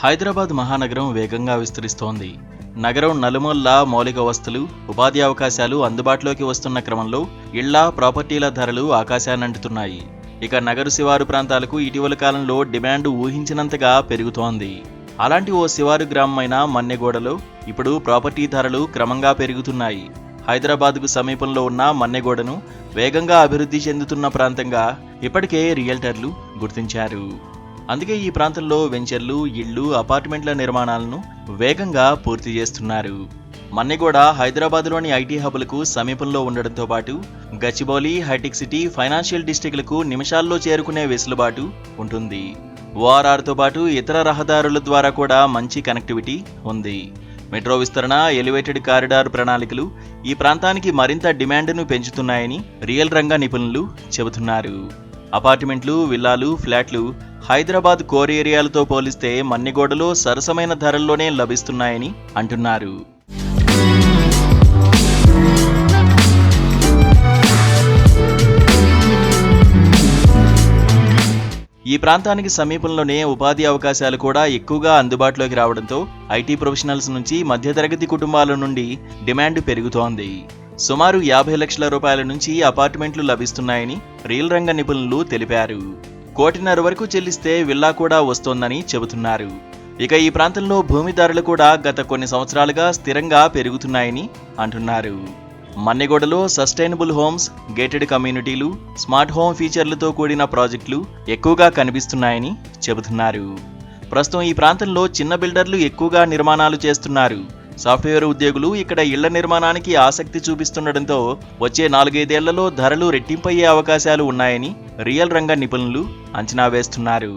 హైదరాబాద్ మహానగరం వేగంగా విస్తరిస్తోంది. నగరం నలుమూలలా మౌలిక వసతులు, ఉపాధి అవకాశాలు అందుబాటులోకి వస్తున్న క్రమంలో ఇళ్ల, ప్రాపర్టీల ధరలు ఆకాశాన్నంటుతున్నాయి. ఇక నగరు శివారు ప్రాంతాలకు ఇటీవల కాలంలో డిమాండ్ ఊహించినంతగా పెరుగుతోంది. అలాంటి ఓ శివారు గ్రామమైన మన్నెగూడలో ఇప్పుడు ప్రాపర్టీ ధరలు క్రమంగా పెరుగుతున్నాయి. హైదరాబాద్కు సమీపంలో ఉన్న మన్నెగూడను వేగంగా అభివృద్ధి చెందుతున్న ప్రాంతంగా ఇప్పటికే రియల్టర్లు గుర్తించారు. అందుకే ఈ ప్రాంతంలో వెంచర్లు, ఇళ్లు, అపార్ట్మెంట్ల నిర్మాణాలను వేగంగా పూర్తి చేస్తున్నారు. మన్నెగూడ హైదరాబాద్లోని ఐటీ హబ్లకు సమీపంలో ఉండడంతో పాటు గచ్చిబౌలి, హైటెక్ సిటీ, ఫైనాన్షియల్ డిస్ట్రిక్ట్లకు నిమిషాల్లో చేరుకునే వెసులుబాటు ఉంటుంది. ఓఆర్ఆర్తో పాటు ఇతర రహదారుల ద్వారా కూడా మంచి కనెక్టివిటీ ఉంది. మెట్రో విస్తరణ, ఎలివేటెడ్ కారిడార్ ప్రణాళికలు ఈ ప్రాంతానికి మరింత డిమాండ్ను పెంచుతున్నాయని రియల్ రంగ నిపుణులు చెబుతున్నారు. అపార్ట్మెంట్లు, విల్లాలు, ఫ్లాట్లు హైదరాబాద్ కోర్ ఏరియాలతో పోలిస్తే మన్నెగూడలో సరసమైన ధరల్లోనే లభిస్తున్నాయని అంటున్నారు. ఈ ప్రాంతానికి సమీపంలోనే ఉపాధి అవకాశాలు కూడా ఎక్కువగా అందుబాటులోకి రావడంతో ఐటీ ప్రొఫెషనల్స్ నుంచి మధ్యతరగతి కుటుంబాల నుండి డిమాండ్ పెరుగుతోంది. సుమారు 50 లక్షల రూపాయల నుంచి అపార్ట్మెంట్లు లభిస్తున్నాయని రియల్ రంగ నిపుణులు తెలిపారు. 1.5 కోటి వరకు చెల్లిస్తే విల్లా కూడా వస్తోందని చెబుతున్నారు. ఇక ఈ ప్రాంతంలో భూమి ధరలు కూడా గత కొన్ని సంవత్సరాలుగా స్థిరంగా పెరుగుతున్నాయని అంటున్నారు. మన్నెగూడలో సస్టైనబుల్ హోమ్స్, గేటెడ్ కమ్యూనిటీలు, స్మార్ట్ హోమ్ ఫీచర్లతో కూడిన ప్రాజెక్టులు ఎక్కువగా కనిపిస్తున్నాయని చెబుతున్నారు. ప్రస్తుతం ఈ ప్రాంతంలో చిన్న బిల్డర్లు ఎక్కువగా నిర్మాణాలు చేస్తున్నారు. సాఫ్ట్వేర్ ఉద్యోగులు ఇక్కడ ఇళ్ల నిర్మాణానికి ఆసక్తి చూపిస్తుండటంతో వచ్చే 4-5 ఏళ్లలో ధరలు రెట్టింపయ్యే అవకాశాలు ఉన్నాయని రియల్ రంగ నిపుణులు అంచనా వేస్తున్నారు.